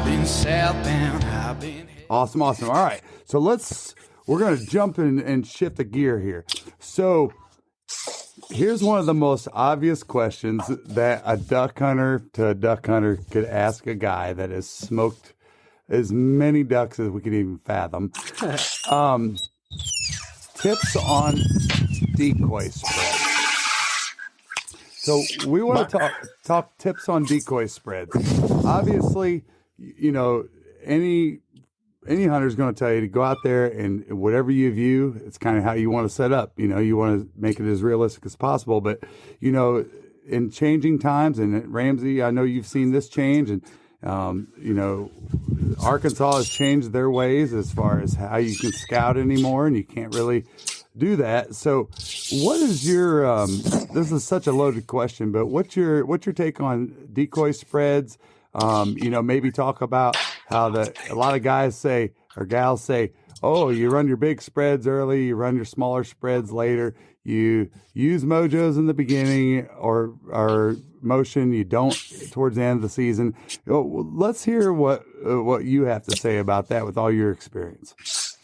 been southbound, I've been... Awesome. All right. So we're going to jump in and shift the gear here. So here's one of the most obvious questions that a duck hunter could ask a guy that has smoked as many ducks as we can even fathom. Tips on decoy spreads. So we want to talk tips on decoy spreads. Obviously, you know, any hunter's going to tell you to go out there and whatever you view, it's kind of how you want to set up. You know, you want to make it as realistic as possible. But, you know, in changing times, and Ramsey, I know you've seen this change, and, you know, Arkansas has changed their ways as far as how you can scout anymore, and you can't really do that. So what is your, this is such a loaded question, but what's your take on decoy spreads? You know, maybe talk about how a lot of guys say, or gals say, oh, you run your big spreads early, you run your smaller spreads later, you use mojos in the beginning or motion, you don't towards the end of the season. Let's hear what you have to say about that with all your experience.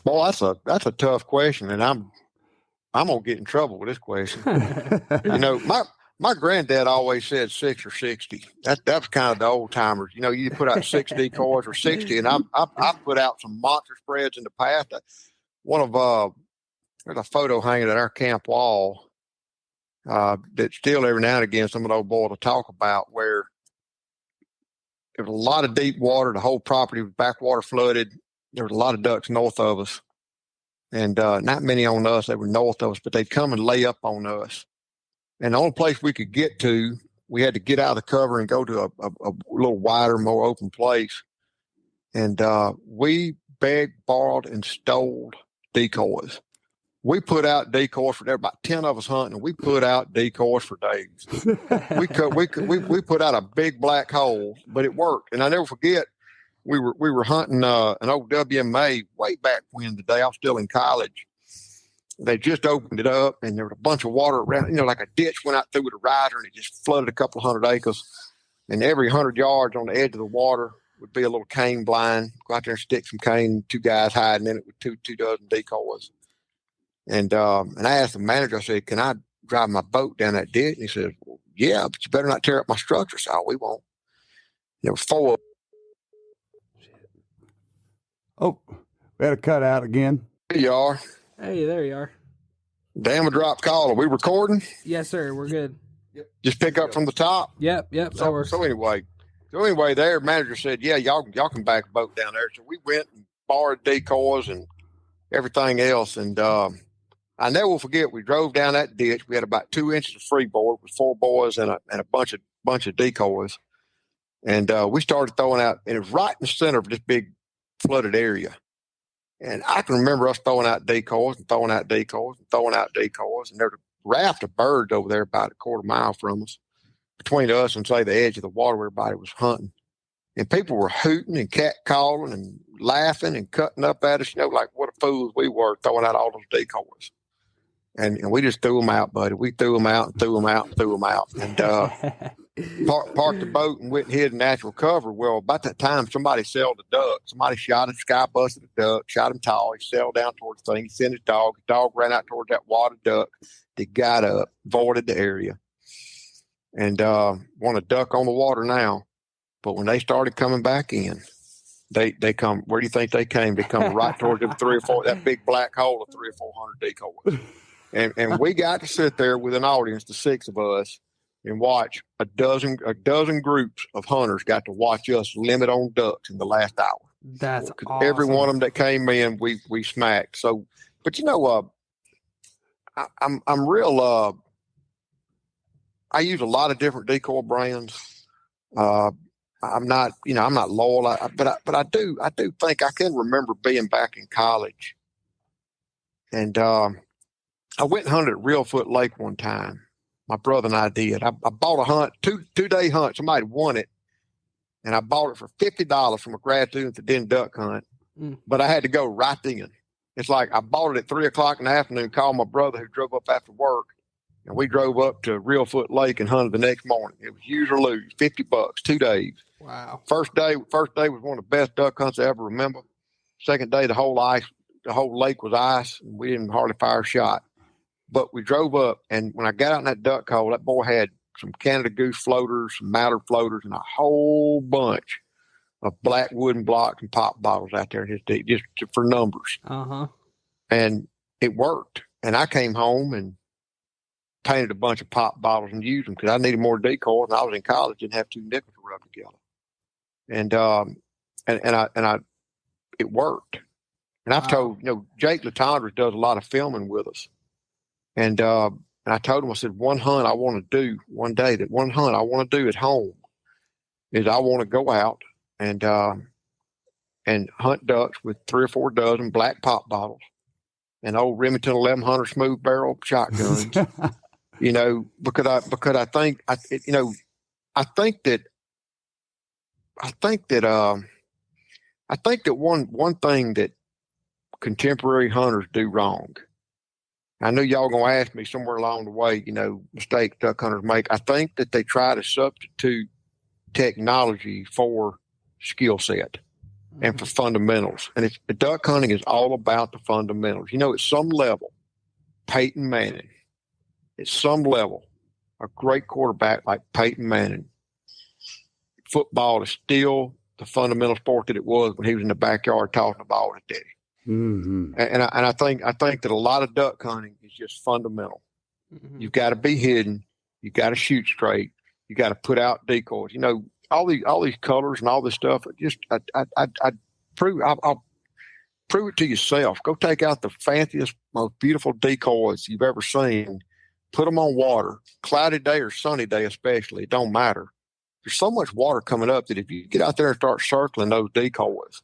Well, that's a tough question, and I'm gonna get in trouble with this question. You know, my granddad always said 6 or 60. That was kind of the old timers. You know, you put out 6 decoys or 60, and I've put out some monster spreads in the past. There's a photo hanging at our camp wall that still every now and again some of those boys will talk about, where there was a lot of deep water. The whole property was backwater flooded. There was a lot of ducks north of us, and not many on us. They were north of us, but they'd come and lay up on us. And the only place we could get to, we had to get out of the cover and go to a little wider, more open place. And we begged, borrowed, and stole decoys. We put out decoys for there, about 10 of us hunting, and we put out decoys for days. we put out a big black hole, but it worked. And I never forget, we were hunting an old WMA way back when, the day I was still in college. They just opened it up, and there was a bunch of water around, you know, like a ditch went out through with a riser, and it just flooded a couple of 100 acres. And every 100 yards on the edge of the water would be a little cane blind. Go out there and stick some cane, 2 guys hiding in it with two dozen decoys. And I asked the manager, I said, can I drive my boat down that ditch? And he said, well, yeah, but you better not tear up my structure. So, we won't. There was 4. Oh, we had a cut out again. Here you are. Hey, there you are. Damn, a drop call. Are we recording? Yes, sir. We're good. Yep. Just pick up from the top. Yep. So anyway, their manager said, yeah, y'all can back a boat down there. So we went and borrowed decoys and everything else. And I never will forget, we drove down that ditch. We had about 2 inches of freeboard with 4 boys and a bunch of decoys. And we started throwing out, and it was right in the center of this big flooded area. And I can remember us throwing out decoys and throwing out decoys and throwing out decoys. And there's a raft of birds over there about a quarter mile from us, between us and, say, the edge of the water where everybody was hunting. And people were hooting and catcalling and laughing and cutting up at us, you know, like what a fools we were throwing out all those decoys. And we just threw them out, buddy. We threw them out and threw them out and threw them out. And parked the boat and went and hid in natural cover. Well, about that time, somebody sailed a duck. Somebody shot a sky busted a duck, shot him tall. He sailed down towards the thing. He sent his dog. The dog ran out towards that water duck. They got up, voided the area, and want to duck on the water now. But when they started coming back in, they come. Where do you think they came? They come right towards them 3 or 4, that big black hole of 300 or 400 decoys. And we got to sit there with an audience, the 6 of us, and watch a dozen groups of hunters got to watch us limit on ducks in the last hour. That's awesome. Every one of them that came in, we smacked. So, but you know, I'm real. I use a lot of different decoy brands. I'm not loyal, but I do think I can remember being back in college, and I went and hunted at Reelfoot Lake one time. My brother and I did. I bought a hunt, two-day hunt. Somebody won it, and I bought it for $50 from a grad student that didn't duck hunt. But I had to go right then. It's like I bought it at 3 o'clock in the afternoon, called my brother who drove up after work, And we drove up to Reelfoot Lake and hunted the next morning. It was use or lose, $50, 2 days. Wow. First day was one of the best duck hunts I ever remember. Second day, the whole lake was ice, and we didn't hardly fire a shot. But we drove up, and when I got out in that duck hole, that boy had some Canada goose floaters, some mallard floaters, and a whole bunch of black wooden blocks and pop bottles out there in his deep, just for numbers. And it worked. And I came home and painted a bunch of pop bottles and used them because I needed more decoys. And I was in college and have 2 nickels to rub together. And it worked. And I've told, Jake Latondra does a lot of filming with us. And I told him, I said, one hunt I want to do one day, that one hunt I want to do at home is I want to go out and hunt ducks with 3 or 4 dozen black pop bottles and old Remington 1100 smooth barrel shotguns, because I think that one thing that contemporary hunters do wrong. I know y'all gonna ask me somewhere along the way, mistakes duck hunters make. I think that they try to substitute technology for skill set and for fundamentals. And duck hunting is all about the fundamentals. At some level, Peyton Manning, at some level, a great quarterback like Peyton Manning, football is still the fundamental sport that it was when he was in the backyard tossing the ball with his daddy. Mm-hmm. And I think that a lot of duck hunting is just fundamental. Mm-hmm. You've got to be hidden. You got to shoot straight. You got to put out decoys. All these colors and all this stuff. I'll prove it to yourself. Go take out the fanciest, most beautiful decoys you've ever seen. Put them on water, cloudy day or sunny day, especially. It don't matter. There's so much water coming up that if you get out there and start circling those decoys,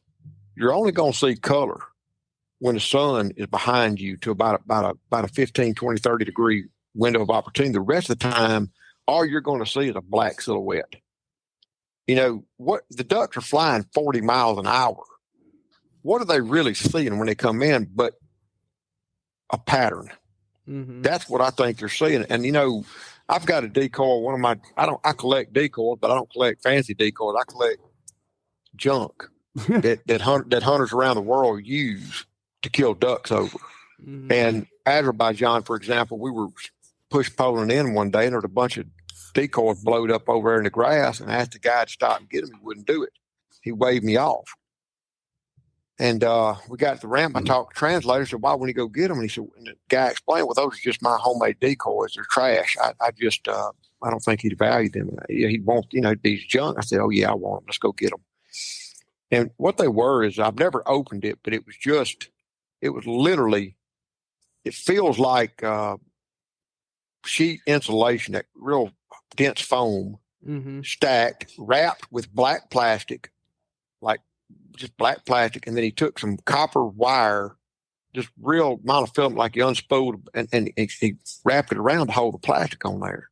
you're only going to see color when the sun is behind you to about a 15, 20, 30 degree window of opportunity. The rest of the time, all you're going to see is a black silhouette. What the ducks are flying 40 miles an hour. What are they really seeing when they come in but a pattern? Mm-hmm. That's what I think they're seeing. And I've got a decoy. I collect decoys, but I don't collect fancy decoys. I collect junk that hunters around the world use to kill ducks over. Mm-hmm. And Azerbaijan, for example, we were push poling in one day, and there was a bunch of decoys blowed up over there in the grass, and I asked the guy to stop and get them. He wouldn't do it. He waved me off. And we got to the ramp. I talked to the translator. Said, "Why wouldn't he go get them?" And he said, and the guy explained, "Well, those are just my homemade decoys. They're trash. I don't think he'd value them. He'd want, these junk." I said, "Oh yeah, I want them. Let's go get them." And what they were is, I've never opened it, but it was literally, it feels like sheet insulation, that real dense foam, mm-hmm. stacked, wrapped with black plastic, like just black plastic. And then he took some copper wire, just real monofilament, like he unspooled, and he wrapped it around to hold the plastic on there.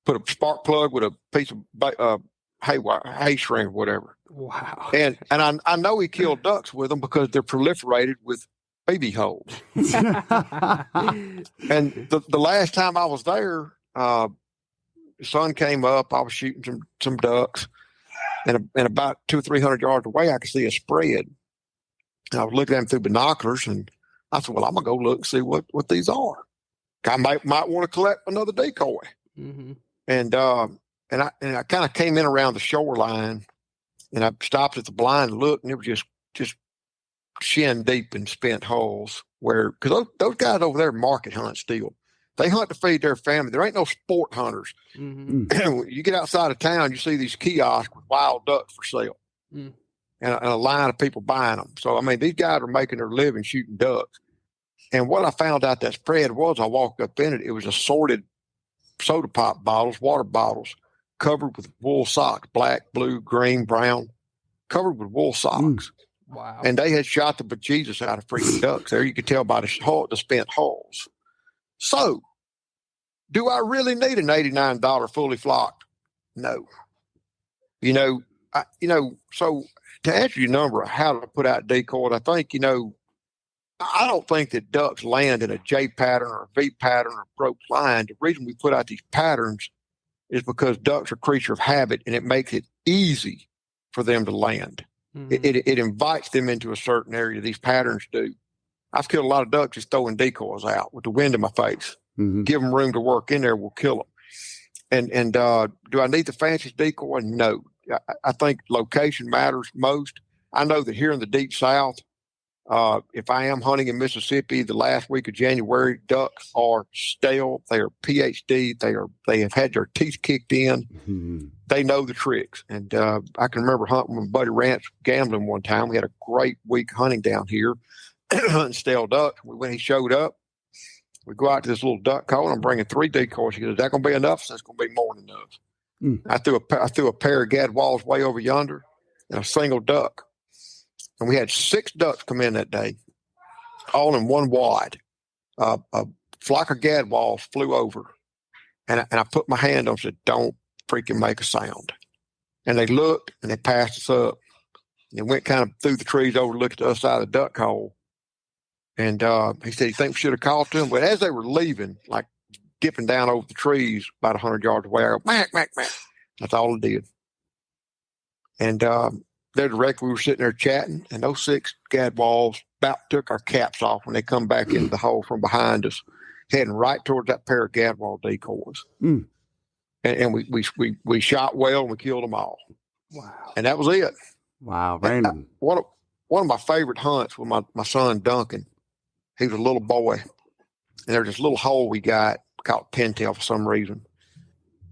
Put a spark plug with a piece of hay string or whatever. Wow. And I know he killed ducks with them because they're proliferated with baby holes. And the last time I was there, the sun came up. I was shooting some ducks, and about 200 or 300 yards away, I could see a spread. And I was looking at them through binoculars, and I said, "Well, I'm gonna go look and see what these are. I might want to collect another decoy." Mm-hmm. And I kind of came in around the shoreline, and I stopped at the blind and looked, and it was just shin deep in spent hulls. Because those guys over there market hunt still. They hunt to feed their family. There ain't no sport hunters. Mm-hmm. You get outside of town, you see these kiosks with wild ducks for sale, and a line of people buying them. So, these guys are making their living shooting ducks. And what I found out that spread was, I walked up in it, it was assorted soda pop bottles, water bottles, covered with wool socks, black, blue, green, brown, covered with wool socks. Wow. And they had shot the bejesus out of freaking ducks there. You could tell by the spent hulls. So, do I really need an $89 fully flocked? No. So to answer your number of how to put out decoys, I think, I don't think that ducks land in a J pattern or a V pattern or a broke line. The reason we put out these patterns is because ducks are a creature of habit, and it makes it easy for them to land. Mhm. It invites them into a certain area. These patterns do. I've killed a lot of ducks just throwing decoys out with the wind in my face. Mhm. Give them room to work in there, we'll kill them. And do I need the fanciest decoy? No. I think location matters most. I know that here in the deep South, if I am hunting in Mississippi the last week of January, ducks are stale. They are PhD. They have had their teeth kicked in. Mhm. They know the tricks. And I can remember hunting with Buddy Ranch gambling one time. We had a great week hunting down here, hunting stale ducks. When he showed up, we go out to this little duck call, and I'm bringing 3 decoys. He goes, "Is that going to be enough?" I said, "It's going to be more than enough." Mm. I threw a pair of gadwalls way over yonder and a single duck. And we had 6 ducks come in that day, all in one wad. A flock of gadwalls flew over, and I put my hand on and said, "Don't freaking make a sound." And they looked, and they passed us up. And they went kind of through the trees over, looked at the other side of the duck hole. And he said, "You think we should have called to them?" But as they were leaving, like dipping down over the trees about 100 yards away, I go, "Mac, mac, mac." That's all it did. And there directly, we were sitting there chatting, and those 6 gadwalls about took our caps off when they come back into the hole from behind us, heading right towards that pair of gadwall decoys. Mm. And we shot well, and we killed them all. Wow. And that was it. Wow. Random. One of my favorite hunts was my son Duncan. He was a little boy, and there's this little hole we got called Pintail for some reason,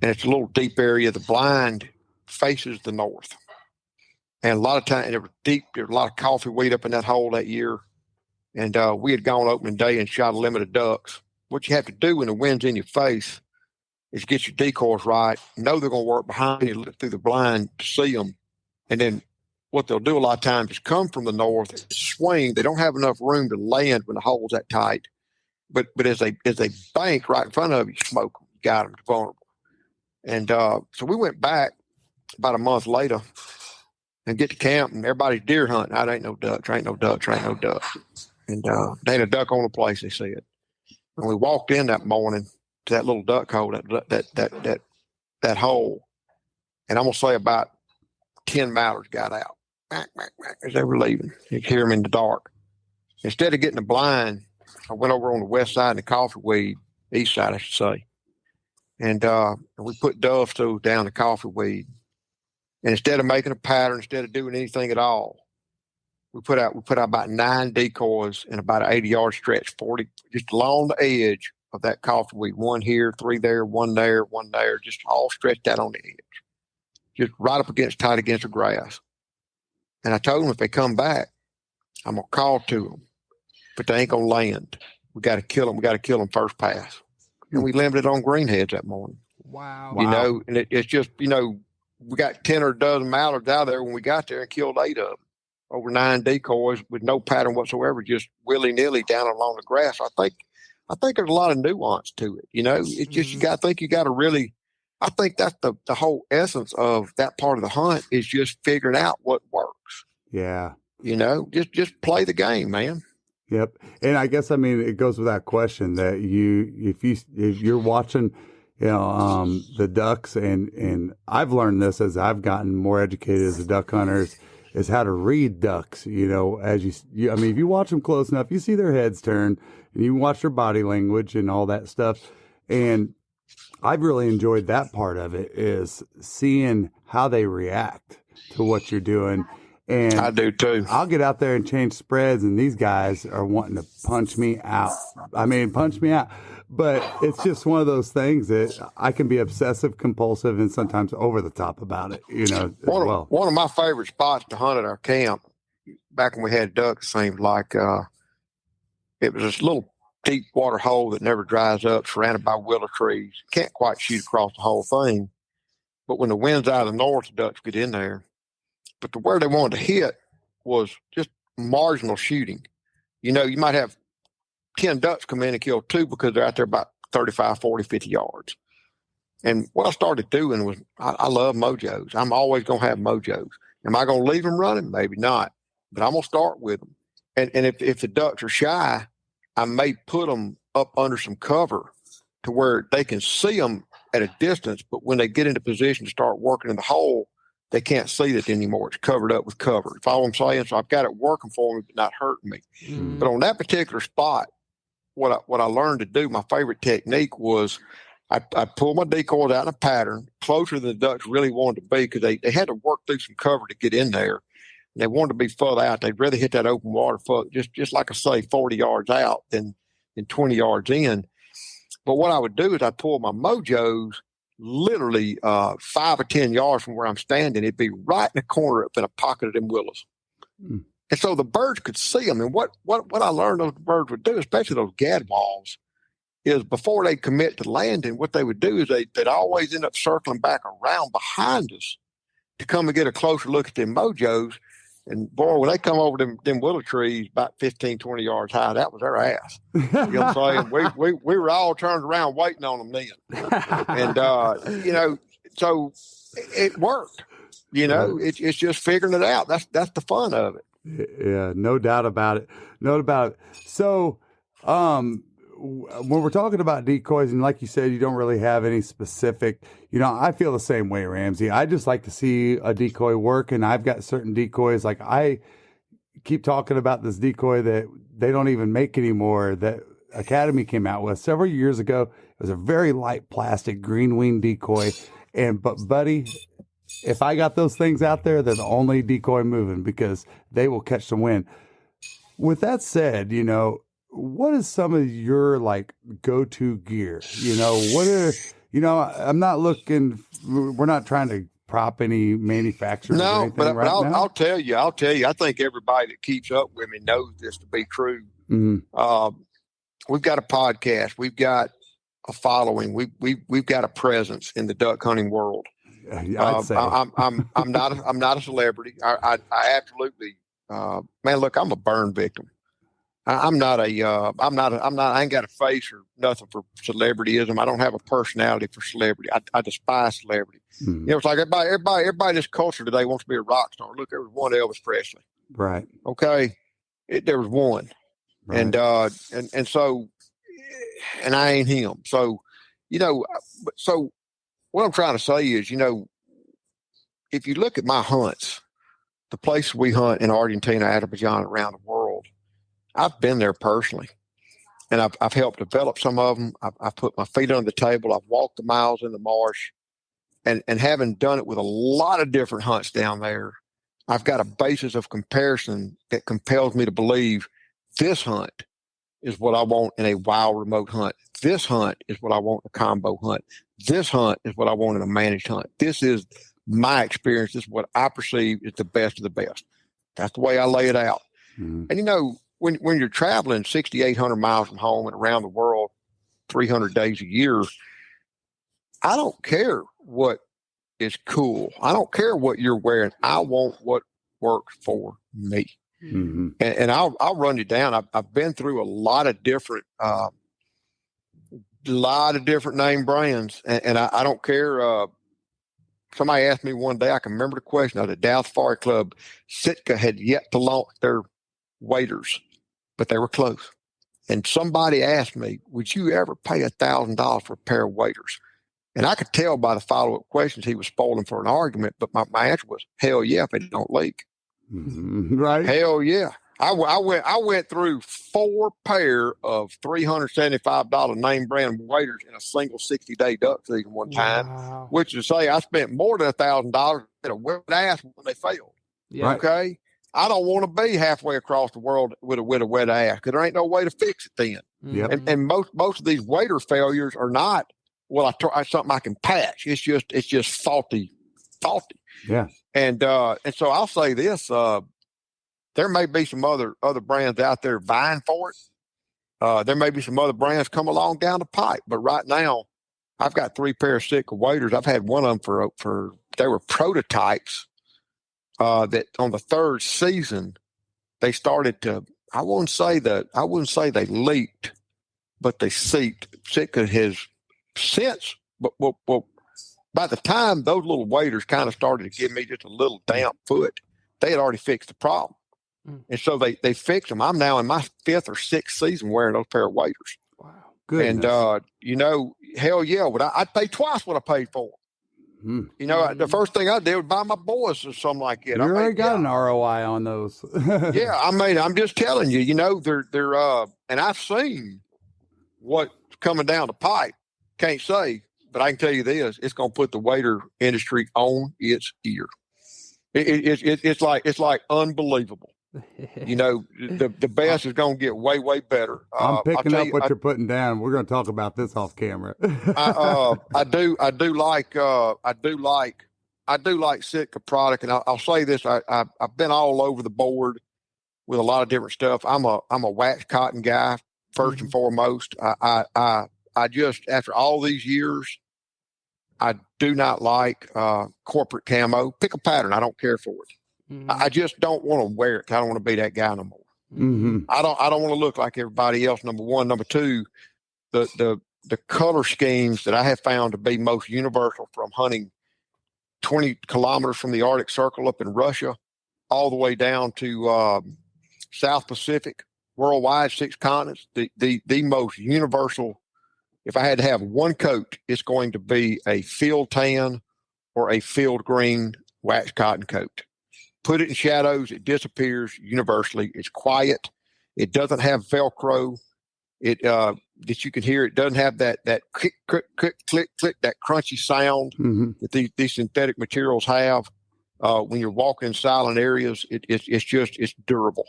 and it's a little deep area. The blind faces the north, and a lot of time there was a lot of coffee weed up in that hole that year, and we had gone opening day and shot a limit of ducks. What you have to do when the wind's in your face is get your decoys right, know they're going to work behind you, look through the blind to see them, and then what they'll do a lot of times is come from the north, swing. They don't have enough room to land when the hole's that tight. But as they bank right in front of you, smoke them. You got them vulnerable. And so we went back about a month later and get to camp, and everybody's deer hunting. I ain't no ducks. Ain't no ducks. Ain't no ducks. And they had a duck on the place, they said. And we walked in that morning to that little duck hole, that hole, and I'm gonna say about 10 mallards got out. Mac, mac, mac, as they were leaving. You could hear them in the dark. Instead of getting a blind, I went over on the west side of the coffee weed, east side, I should say. And we put dove stoves down the coffee weed. And instead of making a pattern, instead of doing anything at all, we put out about 9 decoys in about an 80-yard stretch, 40, just along the edge of that coffee weed. 1 here, 3 there, 1 there, 1 there, just all stretched out on the edge. Just right up tight against the grass. And I told them if they come back, I'm going to call to them, but they ain't going to land. We got to kill them. We got to kill them first pass. And we limited on greenheads that morning. Wow. You know, and it's just, we got 10 or a dozen mallards out there when we got there and killed 8 of them. Over 9 decoys with no pattern whatsoever, just willy-nilly down along the grass. I think there's a lot of nuance to it. It's just, you got to really, I think that's the whole essence of that part of the hunt is just figuring out what works. Yeah. Just play the game, man. Yep. And I guess, it goes without question that if you're watching, the ducks and I've learned this as I've gotten more educated as a duck hunter is how to read ducks, as if you watch them close enough, you see their heads turn and you watch their body language and all that stuff. And I've really enjoyed that part of it is seeing how they react to what you're doing. And I do too. I'll get out there and change spreads, and these guys are wanting to punch me out. Punch me out. But it's just one of those things that I can be obsessive, compulsive, and sometimes over the top about it, One of my favorite spots to hunt at our camp, back when we had ducks, seemed like it was this little deep water hole that never dries up, surrounded by willow trees. Can't quite shoot across the whole thing. But when the wind's out of the north, the ducks get in there. But where they wanted to hit was just marginal shooting. You might have 10 ducks come in and kill 2 because they're out there about 35, 40, 50 yards. And what I started doing was I love mojos. I'm always going to have mojos. Am I going to leave them running? Maybe not. But I'm going to start with them. And if the ducks are shy, I may put them up under some cover to where they can see them at a distance, but when they get into position to start working in the hole, they can't see it anymore. It's covered up with cover. Follow what I'm saying? So I've got it working for me, but not hurting me. Mm. But on that particular spot, what I learned to do, my favorite technique was I pull my decoys out in a pattern closer than the ducks really wanted to be, because they had to work through some cover to get in there. They wanted to be further out. They'd rather hit that open water just like I say, 40 yards out than 20 yards in. But what I would do is I'd pull my mojos literally 5 or 10 yards from where I'm standing. It'd be right in the corner up in a pocket of them willows. Mm. And so the birds could see them. And what I learned those birds would do, especially those gadwalls, is before they commit to landing, what they would do is they'd always end up circling back around behind us to come and get a closer look at them mojos. And boy, when they come over them willow trees about 15, 20 yards high, that was their ass. You know what I'm saying? We were all turned around waiting on them then. And, so it worked. It's just figuring it out. That's the fun of it. Yeah, no doubt about it. No doubt about it. So, when we're talking about decoys, and like you said, you don't really have any specific, I feel the same way, Ramsey. I just like to see a decoy work, and I've got certain decoys. Like I keep talking about this decoy that they don't even make anymore that Academy came out with several years ago. It was a very light plastic green wing decoy. But buddy, if I got those things out there, they're the only decoy moving because they will catch the wind. With that said, what is some of your go-to gear? I'm not looking, we're not trying to prop any manufacturers. No, or anything but now. I'll tell you, I think everybody that keeps up with me knows this to be true. Mm-hmm. We've got a podcast. We've got a following. We've got a presence in the duck hunting world. I'd say. I'm not a celebrity. I absolutely, man, look, I'm a burn victim. I ain't got a face or nothing for celebrityism. I don't have a personality for celebrity. I despise celebrity. Mm-hmm. It's like everybody in this culture today wants to be a rock star. Look, there was one Elvis Presley. Right. Okay. There was one. Right. And so, and I ain't him. So, so what I'm trying to say is, if you look at my hunts, the places we hunt in Argentina, Azerbaijan, around the world, I've been there personally, and I've helped develop some of them. I've put my feet under the table. I've walked the miles in the marsh, and having done it with a lot of different hunts down there, I've got a basis of comparison that compels me to believe this hunt is what I want in a wild remote hunt. This hunt is what I want in a combo hunt. This hunt is what I want in a managed hunt. This is my experience. This is what I perceive is the best of the best. That's the way I lay it out. Mm-hmm. And when you're traveling 6,800 miles from home and around the world 300 days a year, I don't care what is cool. I don't care what you're wearing. I want what works for me. Mm-hmm. And I'll run you down. I've been through a lot of different name brands, and I don't care. Somebody asked me one day, I can remember the question, at the Dallas Safari Club, Sitka had yet to launch their waders, but they were close. And somebody asked me, would you ever pay $1,000 for a pair of waders? And I could tell by the follow-up questions he was spoiling for an argument, but my answer was, hell yeah, if it don't leak. Mm-hmm. Right. Hell yeah. I went through 4 pair of $375 name brand waders in a single 60-day duck season one time, Wow. which is to say I spent more than $1,000 at a wet ass when they failed. Yeah. Right. Okay. I don't want to be halfway across the world with a wet ass because there ain't no way to fix it then. Yep. And most of these wader failures are not, something I can patch. It's just faulty. Yeah. And so I'll say this, there may be some other brands out there vying for it. There may be some other brands come along down the pipe, but right now I've got 3 pair of Sitka waders. I've had one of them for they were prototypes that on the 3rd season they started to, I wouldn't say they leaked, but they seeped. Sitka has since, but by the time those little waders kind of started to give me just a little damp foot, they had already fixed the problem. Mm. And so they fix them. I'm now in my 5th or 6th season wearing those pair of waders. Wow. Goodness. And, hell yeah, I'd pay twice what I paid for them. Hmm. The first thing I did was buy my boys or something like that. You already got an ROI on those. Yeah, I'm just telling you, they're and I've seen what's coming down the pipe. Can't say, but I can tell you this: it's going to put the wader industry on its ear. It's like unbelievable. The best is going to get way, way better. I'm picking up what you're putting down. We're going to talk about this off camera. I do like Sitka product, and I'll say this: I've been all over the board with a lot of different stuff. I'm a wax cotton guy first and foremost. I just, after all these years, I do not like corporate camo. Pick a pattern. I don't care for it. I just don't want to wear it. I don't want to be that guy no more. Mm-hmm. I don't want to look like everybody else. Number one. Number two, the color schemes that I have found to be most universal, from hunting 20 kilometers from the Arctic Circle up in Russia, all the way down to South Pacific, worldwide, 6 continents, the most universal. If I had to have one coat, it's going to be a field tan or a field green wax cotton coat. Put it in shadows, it disappears universally. It's quiet. It doesn't have Velcro. It that you can hear. It doesn't have that click, click, click, click, click, that crunchy sound that these synthetic materials have. When you're walking in silent areas, it's durable,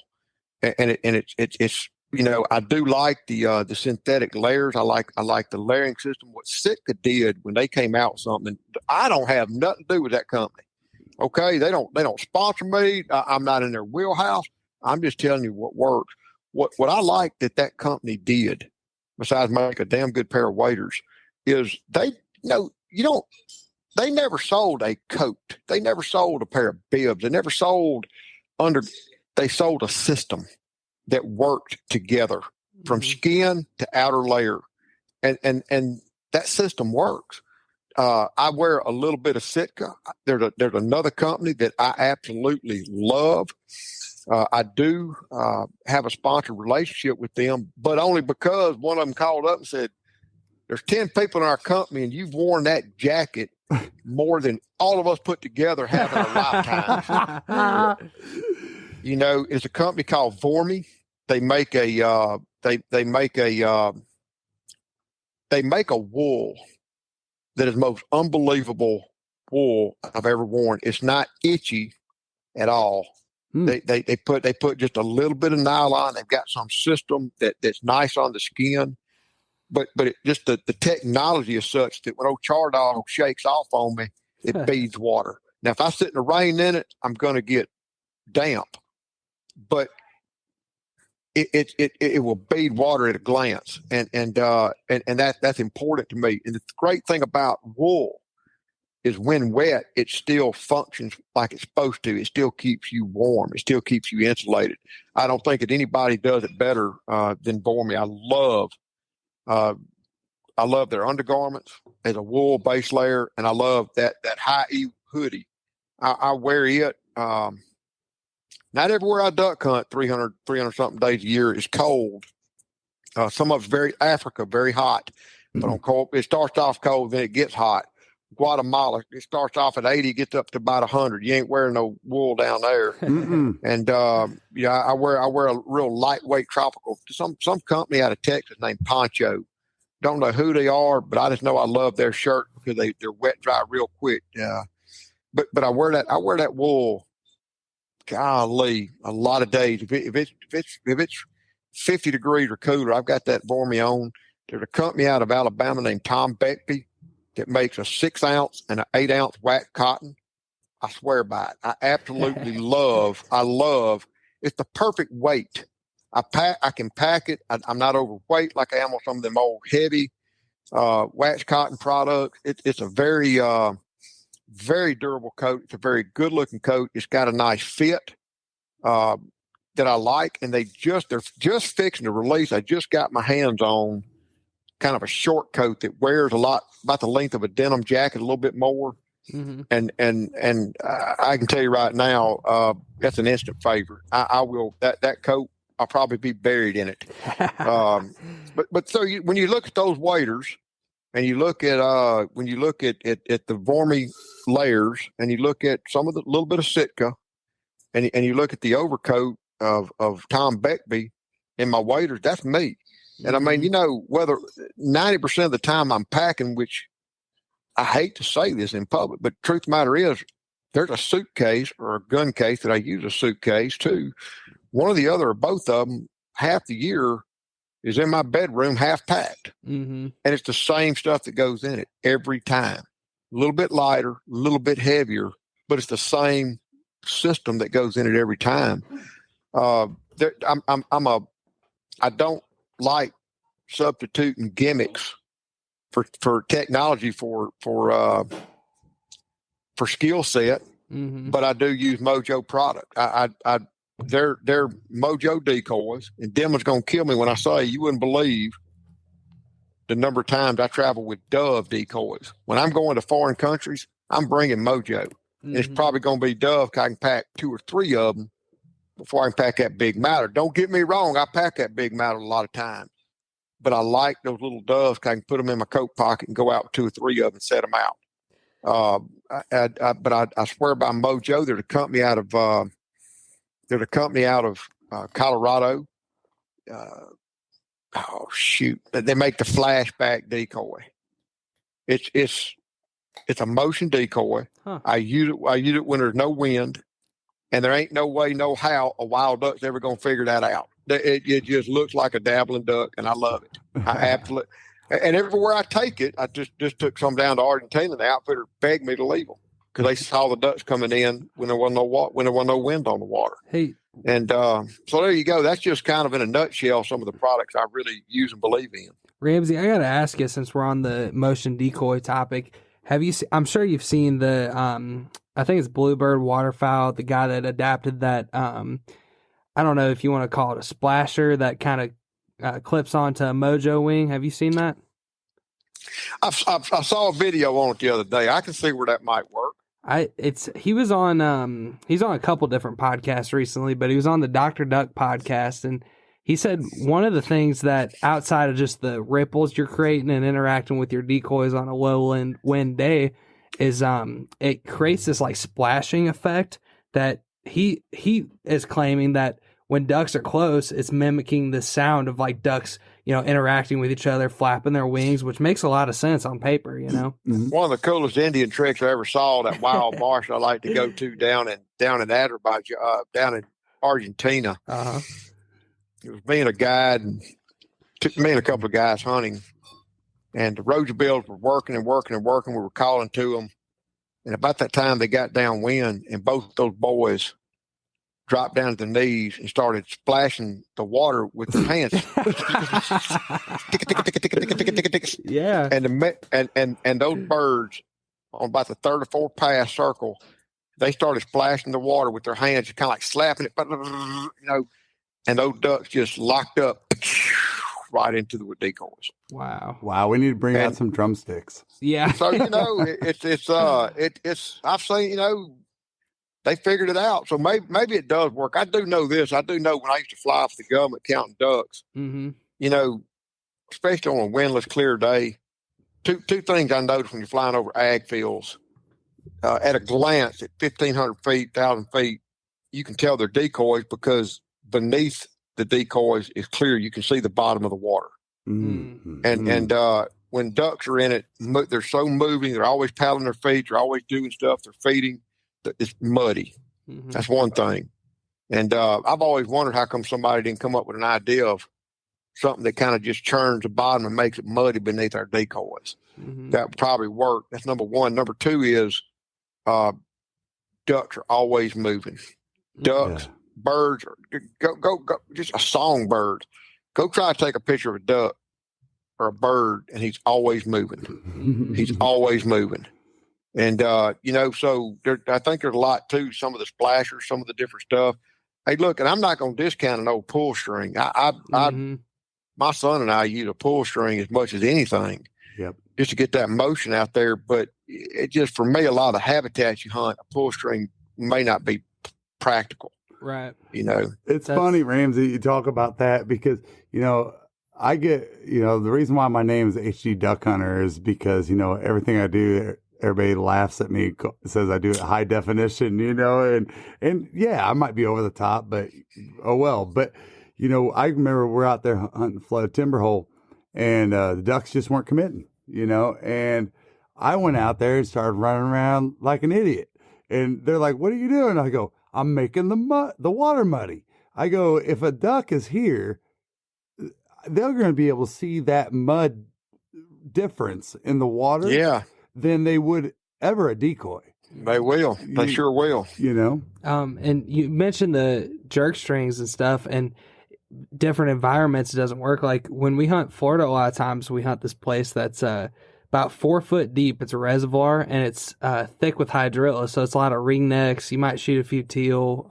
and it's I do like the synthetic layers. I like the layering system. What Sitka did when they came out with something, I don't have nothing to do with that company. Okay, they don't sponsor me. I'm not in their wheelhouse. I'm just telling you what works. What I like that company did, besides make a damn good pair of waders, is they they never sold a coat. They never sold a pair of bibs. They never sold they sold a system that worked together from skin to outer layer. And that system works. I wear a little bit of Sitka. There's another company that I absolutely love. I do have a sponsored relationship with them, but only because one of them called up and said, there's 10 people in our company and you've worn that jacket more than all of us put together have in our lifetime. It's a company called Vormy. They make a wool that is the most unbelievable wool I've ever worn. It's not itchy at all. They put just a little bit of nylon. They've got some system that's nice on the skin, but just the technology is such that when old Char Dog shakes off on me, it beads water. Now, if I sit in the rain in it, I'm going to get damp, but it will bead water at a glance, and that's important to me. And the great thing about wool is when wet, it still functions like it's supposed to. It still keeps you warm. It still keeps you insulated. I don't think that anybody does it better than Vormy. I love their undergarments as a wool base layer, and I love that high E hoodie. I wear it. Not everywhere I duck hunt 300 something days a year is cold. Some of it's Africa, very hot. But on cold, it starts off cold, then it gets hot. Guatemala, it starts off at 80, gets up to about 100. You ain't wearing no wool down there. And I wear a real lightweight tropical. Some company out of Texas named Poncho. Don't know who they are, but I just know I love their shirt because they're wet dry real quick. But I wear that wool. Golly, a lot of days. If it's 50 degrees or cooler, I've got that Vormy on. There's a company out of Alabama named Tom Beckby that makes a 6 ounce and an 8 ounce wax cotton. I swear by it. I absolutely love. It's the perfect weight. I can pack it. I'm not overweight like I am on some of them old heavy wax cotton products. It's a very very durable coat. It's a very good looking coat. It's got a nice fit that I like, and they're just fixing to release. I just got my hands on kind of a short coat that wears a lot, about the length of a denim jacket, a little bit more. And I can tell you right now, that's an instant favorite. I will that coat. I'll probably be buried in it. But so when you look at those waders, and you look at the Vormy layers, and you look at some of the little bit of Sitka, and you look at the overcoat of Tom Beckby in my waders, that's me. And I mean, whether 90% of the time I'm packing, which I hate to say this in public, but truth of the matter is, there's a suitcase or a gun case that I use a suitcase too. One or the other, or both of them, half the year is in my bedroom, half packed. And it's the same stuff that goes in it every time. A little bit lighter, a little bit heavier, but it's the same system that goes in it every time. I don't like substituting gimmicks for technology for skill set, but I do use Mojo product. They're Mojo decoys, and Dylan's gonna kill me when I say you wouldn't believe the number of times I travel with Dove decoys. When I'm going to foreign countries, I'm bringing Mojo. And it's probably going to be Dove. 'Cause I can pack 2 or 3 of them before I can pack that big mouter. Don't get me wrong, I pack that big mouter a lot of times, but I like those little Doves. 'Cause I can put them in my coat pocket and go out with 2 or 3 of them and set them out. But I swear by Mojo. They're a company out of Colorado. Oh shoot! They make the flashback decoy. It's a motion decoy. I use it when there's no wind, and there ain't no way, no how a wild duck's ever gonna figure that out. It just looks like a dabbling duck, and I love it. I absolutely. And everywhere I take it, I just took some down to Argentina. The outfitter begged me to leave them because they saw the ducks coming in when there wasn't no wind on the water. Hey. And so there you go. That's just kind of in a nutshell some of the products I really use and believe in. Ramsey, I got to ask you, since we're on the motion decoy topic, have you? I'm sure you've seen the. I think it's Bluebird waterfowl, the guy that adapted that. I don't know if you want to call it a splasher that kind of clips onto a Mojo wing. Have you seen that? I saw a video on it the other day. I can see where that might work. He was on he's on a couple different podcasts recently, but he was on the Dr. Duck podcast, and he said one of the things that outside of just the ripples you're creating and interacting with your decoys on a low wind day is it creates this like splashing effect that he is claiming that when ducks are close, it's mimicking the sound of like ducks, interacting with each other, flapping their wings, which makes a lot of sense on paper, One of the coolest Indian tricks I ever saw, that wild marsh I like to go to down in Azerbaijan, down in Argentina. It was me and a guide, and took me and a couple of guys hunting, and the roger bills were working. We were calling to them, and about that time they got downwind, and both those boys dropped down to their knees and started splashing the water with their hands. Yeah. And those birds on about the 3rd or 4th pass circle, they started splashing the water with their hands, kind of like slapping it, and those ducks just locked up right into the decoys. Wow. We need to bring out some drumsticks. Yeah. So it's I've seen, they figured it out. So maybe it does work. I do know this. I do know when I used to fly for the government counting ducks, especially on a windless, clear day, two things I noticed when you're flying over ag fields. At a glance, at 1,500 feet, 1,000 feet, you can tell they're decoys because beneath the decoys is clear. You can see the bottom of the water. And when ducks are in it, they're so moving. They're always paddling their feet. They're always doing stuff. They're feeding. It's muddy. That's one thing. And I've always wondered how come somebody didn't come up with an idea of something that kind of just churns the bottom and makes it muddy beneath our decoys. That would probably work. That's number one. Number two is ducks are always moving. Ducks, birds, go, just a songbird. Go try to take a picture of a duck or a bird, and he's always moving. He's always moving. And, so I think there's a lot to some of the splashers, some of the different stuff. Hey, look, and I'm not going to discount an old pull string. My son and I use a pull string as much as anything. Yep. get that motion out there. But it just, for me, a lot of the habitats you hunt, a pull string may not be practical. Right. It's funny, Ramsey, you talk about that because, I get, the reason why my name is HG Duck Hunter is because, everything I do, everybody laughs at me, says I do it high definition, and yeah, I might be over the top, but oh well. But, I remember we're out there hunting flood timber hole and the ducks just weren't committing, and I went out there and started running around like an idiot. And they're like, what are you doing? I go, I'm making the water muddy. I go, if a duck is here, they're going to be able to see that mud difference in the water than they would ever a decoy. They will. They sure will. And you mentioned the jerk strings and stuff, and different environments, it doesn't work. Like when we hunt Florida, a lot of times we hunt this place that's about 4 foot deep. It's a reservoir, and it's thick with hydrilla, so it's a lot of ringnecks. You might shoot a few teal,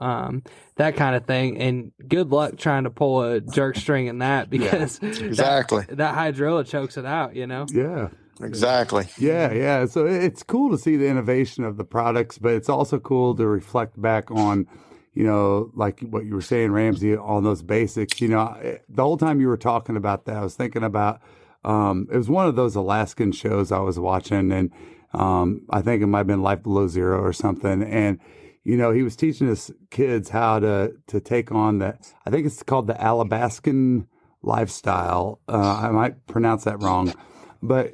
that kind of thing. And good luck trying to pull a jerk string in that, because exactly that hydrilla chokes it out. Yeah. Exactly. Yeah. So it's cool to see the innovation of the products, but it's also cool to reflect back on, like what you were saying, Ramsey, on those basics. The whole time you were talking about that, I was thinking about, it was one of those Alaskan shows I was watching, and I think it might have been Life Below Zero or something. And, he was teaching his kids how to take on I think it's called the Alabaskan lifestyle. I might pronounce that wrong, but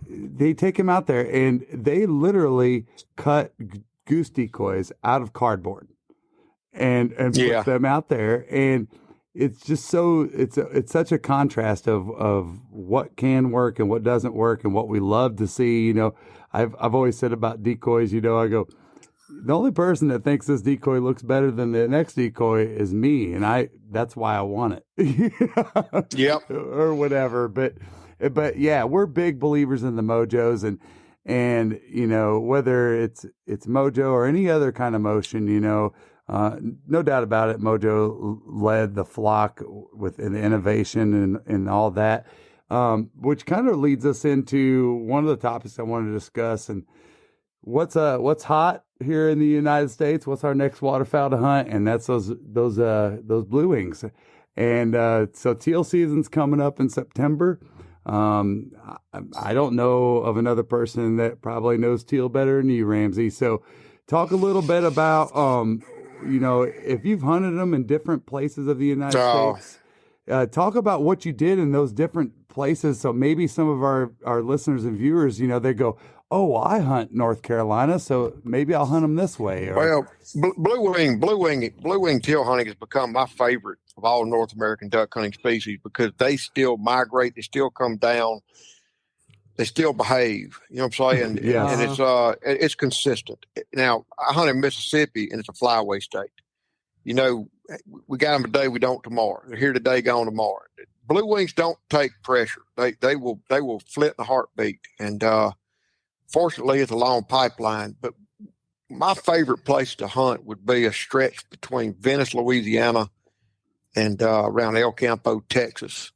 they take him out there and they literally cut goose decoys out of cardboard and put them out there. And it's just it's such a contrast of what can work and what doesn't work and what we love to see. I've always said about decoys, I go, the only person that thinks this decoy looks better than the next decoy is me. And that's why I want it. Yep. Or whatever. But yeah, we're big believers in the mojos, and whether it's mojo or any other kind of motion, no doubt about it, mojo led the flock within the innovation and all that, which kind of leads us into one of the topics I wanted to discuss. And what's hot here in the United States? What's our next waterfowl to hunt? And that's those blue wings. And so teal season's coming up in September. I don't know of another person that probably knows teal better than you, Ramsey. So talk a little bit about, if you've hunted them in different places of the United States, talk about what you did in those different places. So maybe some of our listeners and viewers, they go, oh, well, I hunt North Carolina, so maybe I'll hunt them this way. Well, blue wing teal hunting has become my favorite of all North American duck hunting species, because they still migrate, they still come down, they still behave. You know what I'm saying? Yes. And it's consistent. Now, I hunt in Mississippi, and it's a flyway state. We got them today, we don't tomorrow. They're here today, gone tomorrow. Blue wings don't take pressure. They will flit in a heartbeat. And fortunately, it's a long pipeline. But my favorite place to hunt would be a stretch between Venice, Louisiana, and around El Campo, Texas.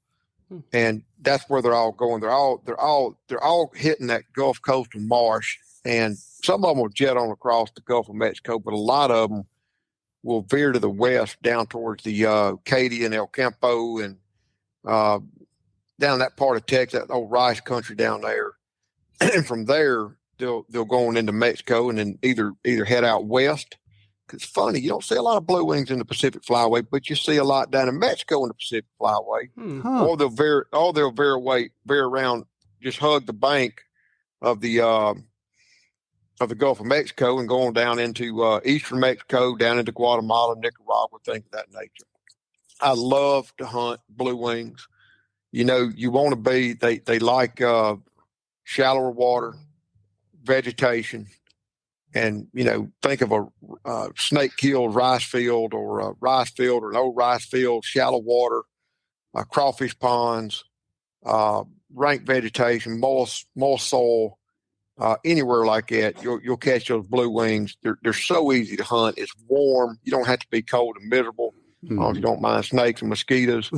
And that's where they're all going. They're all hitting that Gulf Coast and marsh, and some of them will jet on across the Gulf of Mexico, but a lot of them will veer to the west down towards the Katy and El Campo and down that part of Texas, that old rice country down there. And from there, they'll go on into Mexico and then either head out west. It's funny, you don't see a lot of blue wings in the Pacific Flyway, but you see a lot down in Mexico in the Pacific Flyway. Or they'll veer around, just hug the bank of the Gulf of Mexico and go on down into eastern Mexico, down into Guatemala, Nicaragua, things of that nature. I love to hunt blue wings. You want to be, they like shallower water, vegetation. And, think of a snake-killed rice field or an old rice field, shallow water, crawfish ponds, rank vegetation, moist soil, anywhere like that. You'll catch those blue wings. They're so easy to hunt. It's warm. You don't have to be cold and miserable. as long as you don't mind snakes and mosquitoes.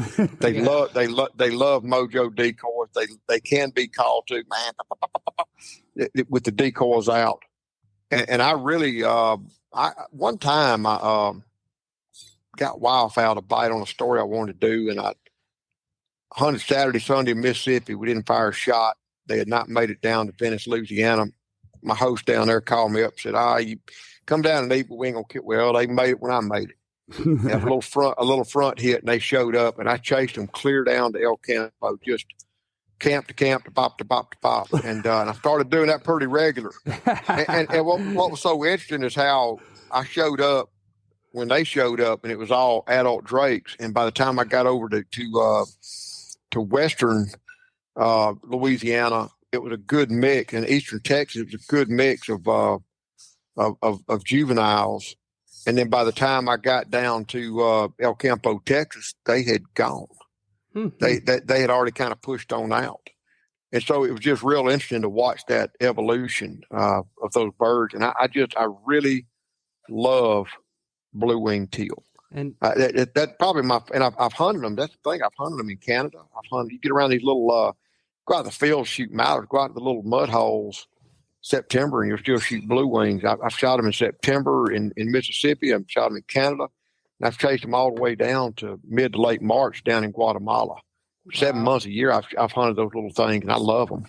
They love Mojo decoys. They can be called to, man, with the decoys out. And I really, one time I got wildfowl to bite on a story I wanted to do, and I hunted Saturday, Sunday in Mississippi. We didn't fire a shot. They had not made it down to Venice, Louisiana. My host down there called me up and said, you come down and eat, but we ain't gonna kill. Well, they made it when I made it. A little front hit, and they showed up, and I chased them clear down to El Campo, just camp to camp, to pop to pop to pop, and I started doing that pretty regular. And what was so interesting is how I showed up when they showed up, and it was all adult drakes. And by the time I got over to western Louisiana, it was a good mix. In eastern Texas, it was a good mix of juveniles. And then by the time I got down to El Campo, Texas, they had gone. Mm-hmm. They had already kind of pushed on out. And so it was just real interesting to watch that evolution of those birds. And I really love blue-winged teal. And that's probably I've hunted them. That's the thing. I've hunted them in Canada. You get around these little, go out in the field, shoot mallards, go out to the little mud holes September, and you'll still shoot blue wings. I've shot them in September in Mississippi. I've shot them in Canada, and I've chased them all the way down to mid to late March down in Guatemala. 7 months a year, I've hunted those little things, and I love them.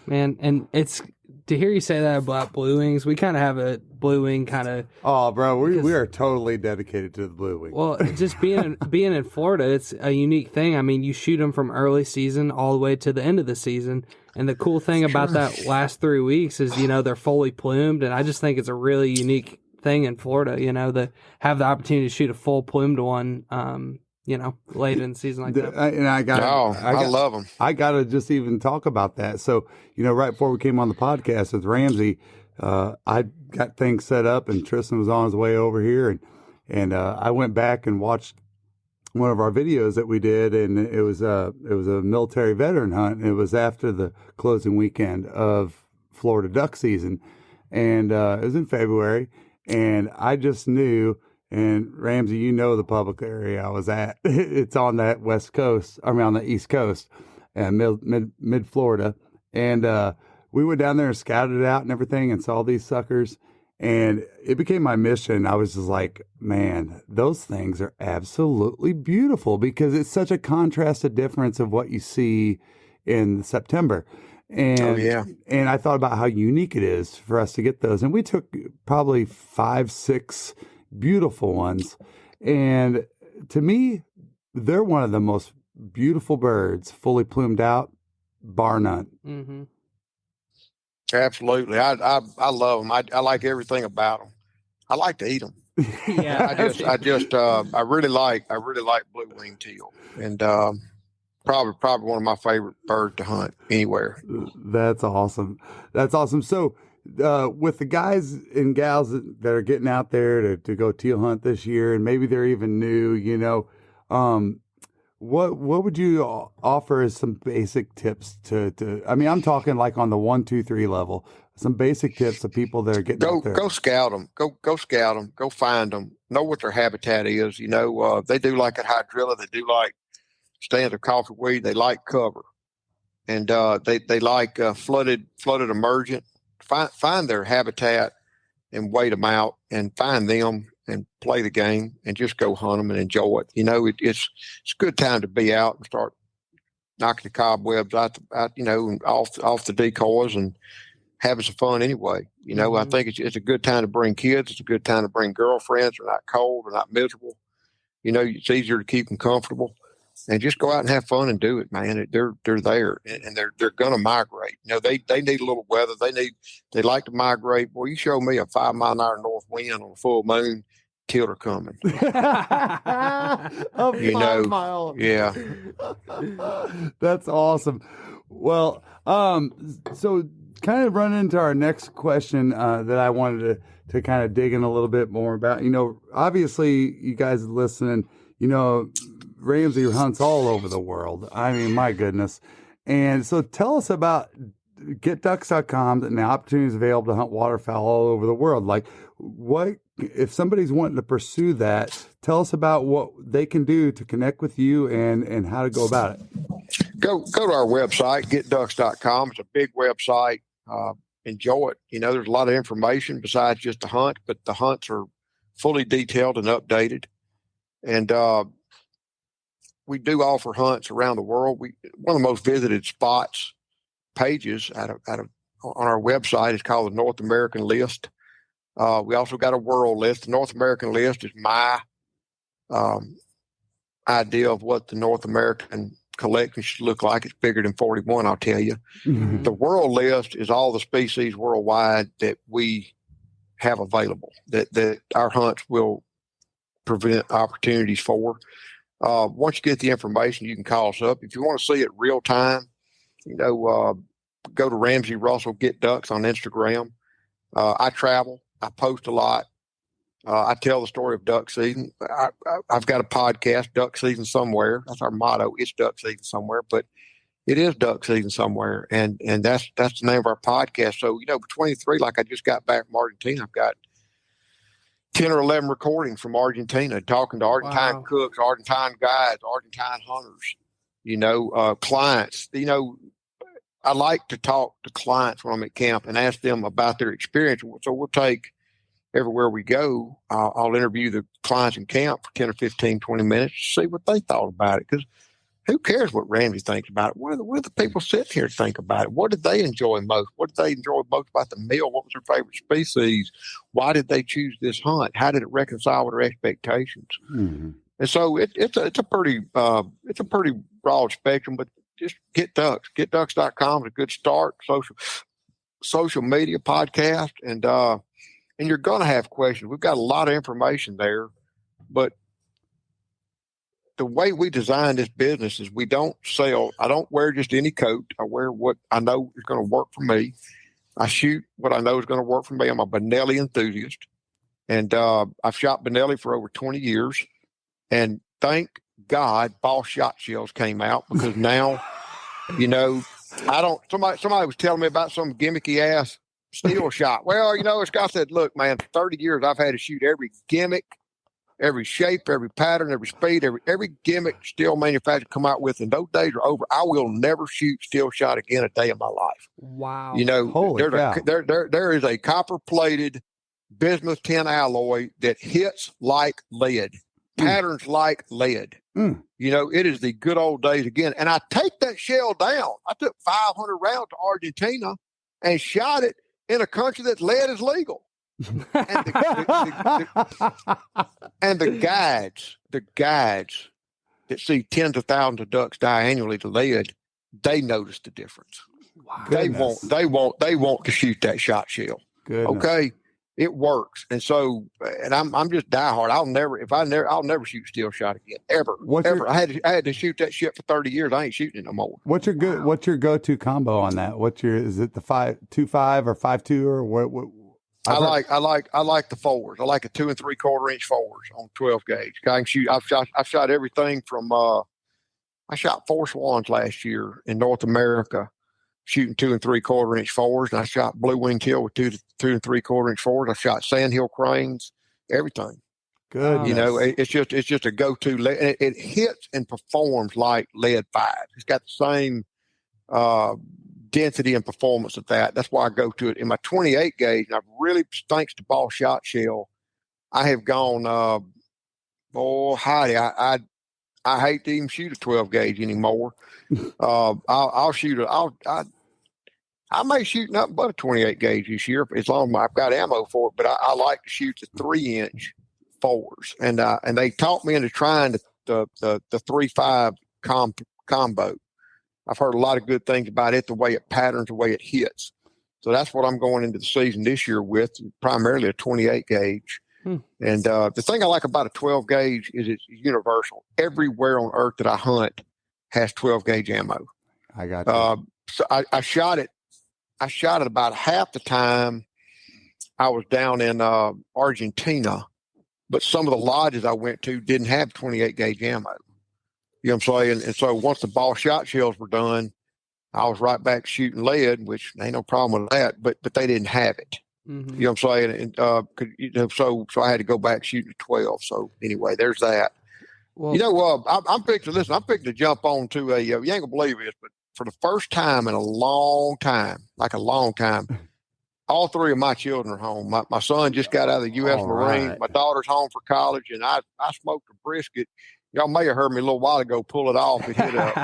Man, and it's to hear you say that about blue wings. We kind of have a blue wing kind of. Oh, bro, we are totally dedicated to the blue wing. Well, just being in Florida, it's a unique thing. I mean, you shoot them from early season all the way to the end of the season. And the cool thing about that last 3 weeks is, they're fully plumed. And I just think it's a really unique thing in Florida, to have the opportunity to shoot a full plumed one, late in the season like that. And I love them. I got to just even talk about that. So, right before we came on the podcast with Ramsey, I got things set up and Tristan was on his way over here. And I went back and watched one of our videos that we did, and it was a military veteran hunt. And it was after the closing weekend of Florida duck season, and it was in February. And I just knew, and Ramsey, the public area I was at. It's on that west coast. I mean, on the east coast, mid Florida, and we went down there and scouted it out and everything, and saw these suckers. And it became my mission. I was just like, man, those things are absolutely beautiful, because it's such a contrasted difference of what you see in September. And, and I thought about how unique it is for us to get those. And we took probably 5, 6 beautiful ones. And to me, they're one of the most beautiful birds, fully plumed out, bar none. Mm-hmm. Absolutely. I love them. I like everything about them. I like to eat them. Yeah. I really like blue-winged teal, and probably one of my favorite birds to hunt anywhere. That's awesome. So, with the guys and gals that are getting out there to go teal hunt this year, and maybe they're even new, what would you offer as some basic tips to I mean, I'm talking like on the 1, 2, 3 level, some basic tips to people that are getting out there. Go scout them. Go scout them. Go find them. Know what their habitat is. They do like at hydrilla. They do like stands of coffee weed. They like cover, and they like flooded emergent. Find their habitat and wait them out, and find them and play the game, and just go hunt them and enjoy it. It's a good time to be out and start knocking the cobwebs out and off the decoys and having some fun anyway. Mm-hmm. I think it's a good time to bring kids. It's a good time to bring girlfriends. They're not cold. They're not miserable. It's easier to keep them comfortable, and just go out and have fun and do it, man. They're there, and they're going to migrate. They need a little weather. They like to migrate. Boy, you show me a 5 mile an hour north wind on a full moon, teal are coming. A 5 mile. Yeah. That's awesome. Well, so kind of run into our next question that I wanted to kind of dig in a little bit more about. Obviously, you guys listening, Ramsey hunts all over the world. I mean, my goodness. And so tell us about getducks.com, and the opportunity is available to hunt waterfowl all over the world. Like, what if somebody's wanting to pursue that? Tell us about what they can do to connect with you and how to go about it. Go to our website, getducks.com. It's a big website. Enjoy it. There's a lot of information besides just the hunt, but the hunts are fully detailed and updated. And we do offer hunts around the world. One of the most visited spots pages on our website is called the North American List. We also got a world list. The North American List is my idea of what the North American collection should look like. It's bigger than 41, I'll tell you. Mm-hmm. The world list is all the species worldwide that we have available, that our hunts will prevent opportunities for. Once you get the information, you can call us up. If you want to see it real time, go to Ramsey Russell Get Ducks on Instagram. I travel. I post a lot. I tell the story of duck season. I've got a podcast, Duck Season Somewhere. That's our motto. It's duck season somewhere, but it is duck season somewhere. And that's the name of our podcast. So, between the three, like I just got back from Argentina, I've got 10 or 11 recordings from Argentina, talking to Argentine cooks, Argentine guides, Argentine hunters, clients. I like to talk to clients when I'm at camp and ask them about their experience. So we'll take everywhere we go. I'll interview the clients in camp for 10 or 15, 20 minutes to see what they thought about it. Because who cares what Ramsey thinks about it? What do the people sitting here think about it? What did they enjoy most? What did they enjoy most about the meal? What was their favorite species? Why did they choose this hunt? How did it reconcile with their expectations? Mm-hmm. And so it's a pretty broad spectrum, but just get ducks. Getducks.com is a good start. Social media podcast, and you're going to have questions. We've got a lot of information there, but the way we design this business is we don't sell. I don't wear just any coat. I wear what I know is going to work for me. I shoot what I know is going to work for me. I'm a Benelli enthusiast, and I've shot Benelli for over 20 years. And thank God, Boss shot shells came out, because now, I don't. Somebody was telling me about some gimmicky ass steel shot. Well, this guy said, "Look, man, for 30 years I've had to shoot every gimmick, every shape, every pattern, every speed, every gimmick steel manufacturer come out with, and those days are over. I will never shoot steel shot again a day in my life." Wow. Holy cow. There is a copper plated bismuth tin alloy that hits like lead, patterns like lead. It is the good old days again. And I take that shell down. I took 500 rounds to Argentina and shot it in a country that lead is legal. And the guides that see tens of thousands of ducks die annually to lead, they notice the difference. Wow. They want to shoot that shot shell. Goodness. Okay, it works. And so, and I'm just diehard. I'll never shoot steel shot again, ever. I had to shoot that shit for 30 years. I ain't shooting it no more. What's your go-to combo on that? Is it the 5.25 or 5.2 or what? I like the forwards. I like a 2 3/4 inch forwards on 12 gauge. I can shoot. I've shot everything from. I shot 4 swans last year in North America, shooting 2 3/4 inch forwards, and I shot blue wing teal with 2 3/4 inch forwards. I shot sandhill cranes, everything. Good. It's just a go-to. It hits and performs like lead 5. It's got the same density and performance of that. That's why I go to it. In my 28 gauge, and I've really, thanks to Ball Shot Shell, I have gone, Heidi, I hate to even shoot a 12 gauge anymore. I'll shoot I may shoot nothing but a 28 gauge this year, as long as I've got ammo for it, but I like to shoot the 3-inch forwards. And they taught me into trying the 3.5 combo. I've heard a lot of good things about it, the way it patterns, the way it hits. So that's what I'm going into the season this year with, primarily a 28 gauge. And the thing I like about a 12 gauge is it's universal. Everywhere on earth that I hunt has 12 gauge ammo. I got you. So I shot it about half the time I was down in Argentina, but some of the lodges I went to didn't have 28 gauge ammo. You know what I'm saying? And so once the Ball shot shells were done, I was right back shooting lead, which ain't no problem with that, but they didn't have it. Mm-hmm. You know what I'm saying? And so I had to go back shooting 12. So anyway, there's that. Well, I'm picking to jump on to a, you ain't gonna believe this, but for the first time in a long time, all three of my children are home. My son just got out of the U.S. All Marine. right. My daughter's home for college, and I smoked a brisket. Y'all may have heard me a little while ago pull it off. It hit up.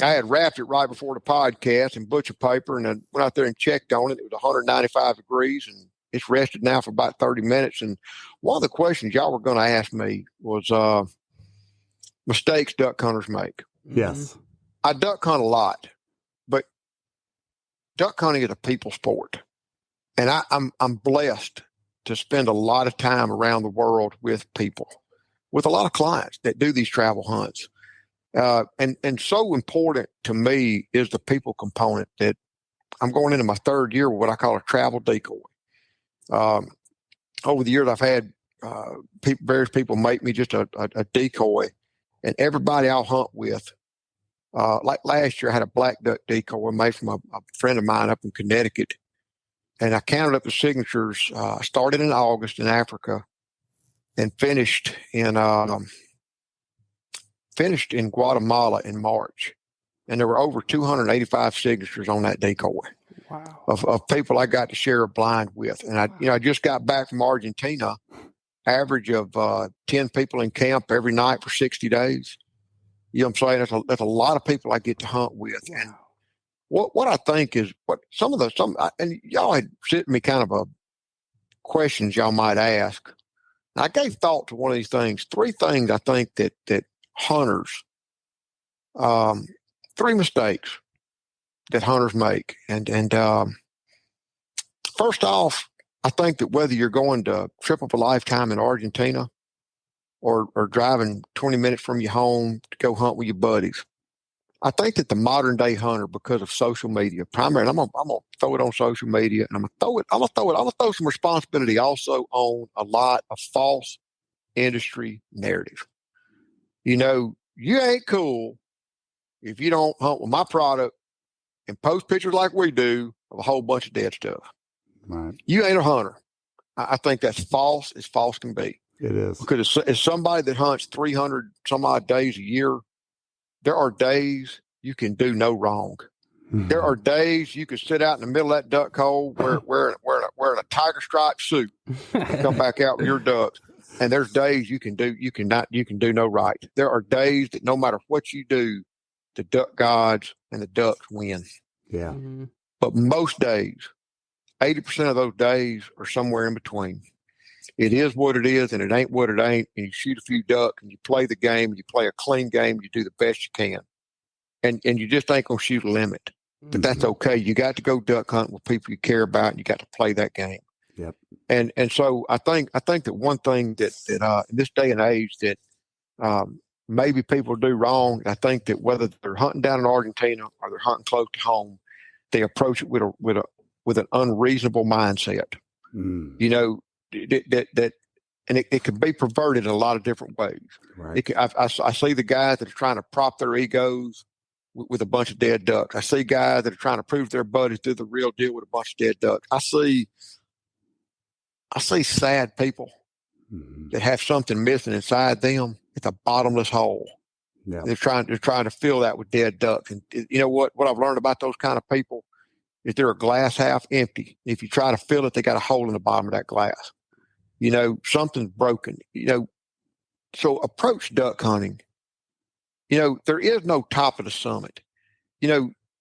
I had wrapped it right before the podcast in butcher paper, and I went out there and checked on it. It was 195 degrees, and it's rested now for about 30 minutes. And one of the questions y'all were going to ask me was mistakes duck hunters make. Yes. I duck hunt a lot, but duck hunting is a people sport. And I'm blessed to spend a lot of time around the world with people, with a lot of clients that do these travel hunts. And so important to me is the people component that I'm going into my third year with what I call a travel decoy. Over the years, I've had various people make me just a decoy, and everybody I'll hunt with. Like last year, I had a black duck decoy made from a friend of mine up in Connecticut. And I counted up the signatures. I started in August in Africa and finished in Guatemala in March. And there were over 285 signatures on that decoy. Wow. Of people I got to share a blind with. And I just got back from Argentina, average of 10 people in camp every night for 60 days. You know what I'm saying? That's a lot of people I get to hunt with. Wow. And what I think is and y'all had sent me kind of a questions y'all might ask. And I gave thought to one of these things. Three things I think that hunters, three mistakes that hunters make. And first off, I think that whether you're going to Trip of a Lifetime in Argentina or driving 20 minutes from your home to go hunt with your buddies, I think that the modern day hunter, because of social media, primarily, I'm gonna throw it on social media, and I'm gonna throw some responsibility also on a lot of false industry narrative. You ain't cool if you don't hunt with my product and post pictures like we do of a whole bunch of dead stuff. Right. You ain't a hunter. I think that's false as false can be. It is. Because as somebody that hunts 300 some odd days a year, there are days you can do no wrong. There are days you can sit out in the middle of that duck hole wearing a tiger stripe suit and come back out with your ducks. And there's days you can do no right. There are days that no matter what you do, the duck gods and the ducks win. Yeah. Mm-hmm. But most days, 80% of those days are somewhere in between. It is what it is, and it ain't what it ain't. And you shoot a few ducks, and you play the game, you play a clean game, you do the best you can, and you just ain't gonna shoot a limit. But that's okay. You got to go duck hunt with people you care about, and you got to play that game. Yep. And so I think that one thing that in this day and age that maybe people do wrong, I think that whether they're hunting down in Argentina or they're hunting close to home, they approach it with an unreasonable mindset. Mm. That and it can be perverted in a lot of different ways. Right. I see the guys that are trying to prop their egos with a bunch of dead ducks. I see guys that are trying to prove their buddies do the real deal with a bunch of dead ducks. I see sad people that have something missing inside them. It's a bottomless hole. Yeah. They're trying to fill that with dead ducks. And you know what I've learned about those kind of people is they're a glass half empty. If you try to fill it, they got a hole in the bottom of that glass. Something's broken. So approach duck hunting. There is no top of the summit.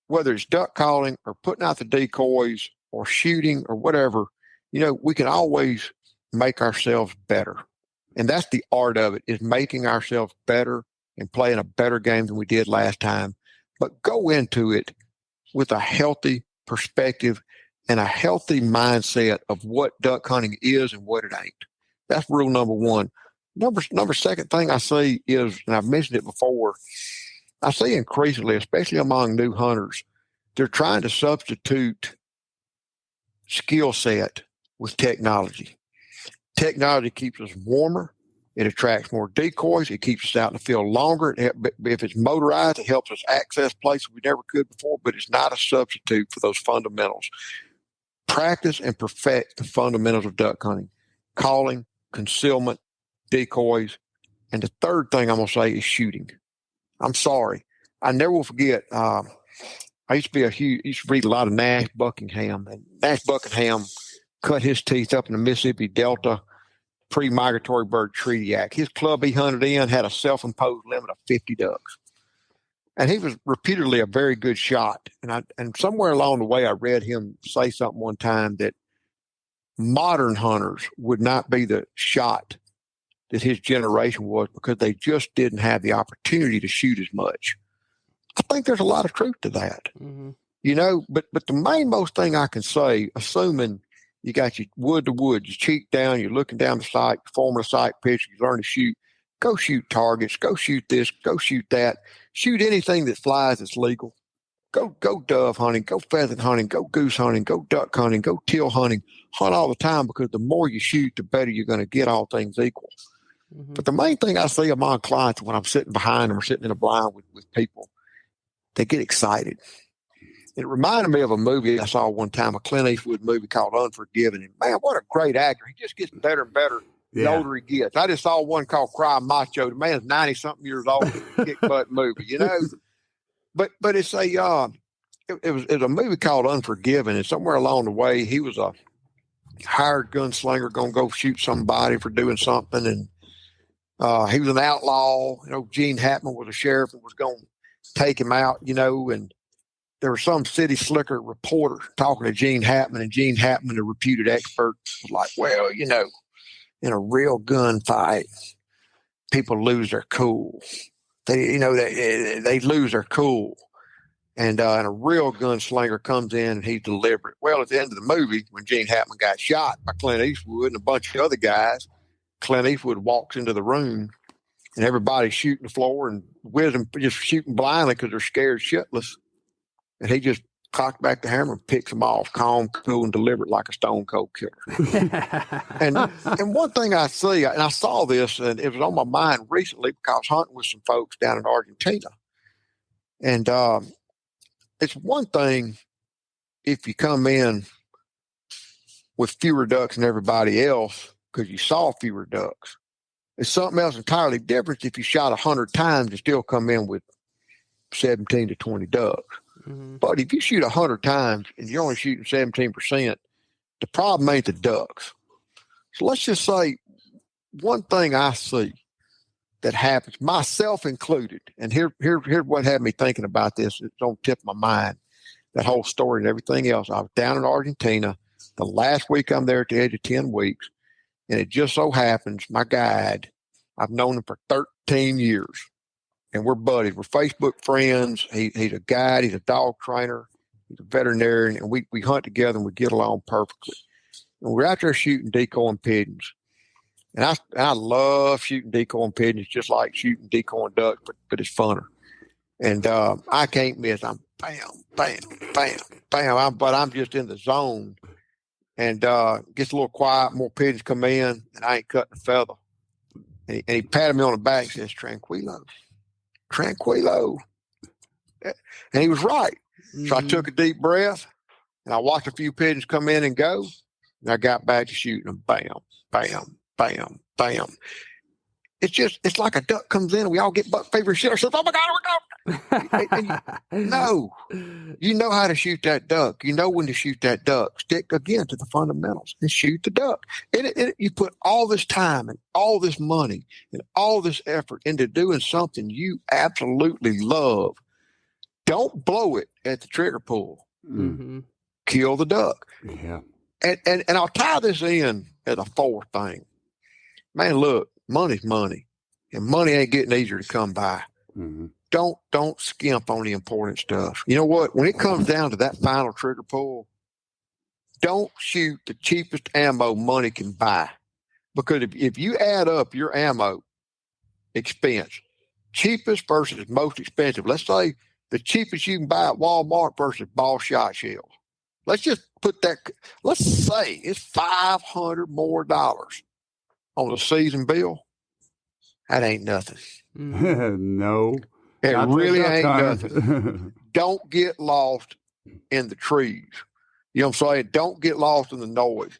Whether it's duck calling or putting out the decoys or shooting or whatever, we can always make ourselves better. And that's the art of it, is making ourselves better and playing a better game than we did last time. But go into it with a healthy perspective and a healthy mindset of what duck hunting is and what it ain't. That's rule number one. Number second thing I see is, and I've mentioned it before, I see increasingly, especially among new hunters, they're trying to substitute skill set with technology. Technology keeps us warmer. It attracts more decoys. It keeps us out in the field longer. If it's motorized, it helps us access places we never could before, but it's not a substitute for those fundamentals. Practice and perfect the fundamentals of duck hunting: calling, concealment, decoys. And the third thing I'm going to say is shooting. I'm sorry. I never will forget. I used to read a lot of Nash Buckingham, and Nash Buckingham cut his teeth up in the Mississippi Delta pre-Migratory Bird Treaty Act. His club he hunted in had a self-imposed limit of 50 ducks. And he was reputedly a very good shot. And somewhere along the way, I read him say something one time that modern hunters would not be the shot that his generation was because they just didn't have the opportunity to shoot as much. I think there's a lot of truth to that. Mm-hmm. You know, but the main most thing I can say, assuming you got your wood to wood, you cheek down, you're looking down the sight, forming a sight picture, you learn to shoot, go shoot targets, go shoot this, go shoot that, shoot anything that flies that's legal. Go dove hunting, go pheasant hunting, go goose hunting, go duck hunting, go teal hunting, hunt all the time, because the more you shoot, the better you're going to get, all things equal. Mm-hmm. But the main thing I see among clients when I'm sitting behind them or sitting in a blind with people, they get excited. It reminded me of a movie I saw one time, a Clint Eastwood movie called Unforgiven. And man, what a great actor. He just gets better and better the older he gets. I just saw one called Cry Macho. The man's 90-something years old. Kick butt movie, you know. But it's it was a movie called Unforgiven. And somewhere along the way, he was a hired gunslinger going to go shoot somebody for doing something. And he was an outlaw. You know, Gene Hackman was a sheriff and was going to take him out, you know, and there was some city slicker reporter talking to Gene Hackman, and Gene Hackman, a reputed expert, was like, well, you know, in a real gunfight, people lose their cool. They lose their cool. And a real gunslinger comes in and he's deliberate. Well, at the end of the movie, when Gene Hackman got shot by Clint Eastwood and a bunch of other guys, Clint Eastwood walks into the room and everybody's shooting the floor and wisdom just shooting blindly because they're scared shitless. And he just cocks back the hammer and picks them off, calm, cool, and deliberate like a stone cold killer. and one thing I see, and I saw this, and it was on my mind recently because I was hunting with some folks down in Argentina. And it's one thing if you come in with fewer ducks than everybody else because you saw fewer ducks. It's something else entirely different if you shot 100 times and still come in with 17 to 20 ducks. Mm-hmm. But if you shoot 100 times and you're only shooting 17%, the problem ain't the ducks. So let's just say one thing I see that happens, myself included, and here's what had me thinking about this. It's on the tip of my mind, that whole story and everything else. I was down in Argentina the last week I'm there at the age of 10 weeks, and it just so happens my guide, I've known him for 13 years. And we're buddies. We're Facebook friends. He's a guide. He's a dog trainer. He's a veterinarian. And we hunt together and we get along perfectly. And we're out there shooting decoy and pigeons. And I love shooting decoy and pigeons, just like shooting decoy and ducks, but it's funner. And I can't miss. I'm bam, bam, bam, bam. But I'm just in the zone. And gets a little quiet. More pigeons come in, and I ain't cutting a feather. And he patted me on the back and says, Tranquilo. And he was right. Mm-hmm. So I took a deep breath and I watched a few pigeons come in and go. And I got back to shooting them. Bam, bam, bam, bam. It's like a duck comes in and we all get butt fever and shit ourselves. Oh my God, no, you know how to shoot that duck. You know when to shoot that duck. Stick again to the fundamentals and shoot the duck. And you put all this time and all this money and all this effort into doing something you absolutely love. Don't blow it at the trigger pull. Mm-hmm. Kill the duck. Yeah. And I'll tie this in as a fourth thing. Man, look, money's money, and money ain't getting easier to come by. Mm-hmm. Don't skimp on the important stuff. You know what? When it comes down to that final trigger pull, don't shoot the cheapest ammo money can buy. Because if you add up your ammo expense, cheapest versus most expensive, let's say the cheapest you can buy at Walmart versus ball shot shells. Let's just put that, let's say it's $500 more on the season bill. That ain't nothing. No. It Not to a really duck ain't hunter. nothing. Don't get lost in the trees. You know what I'm saying? Don't get lost in the noise.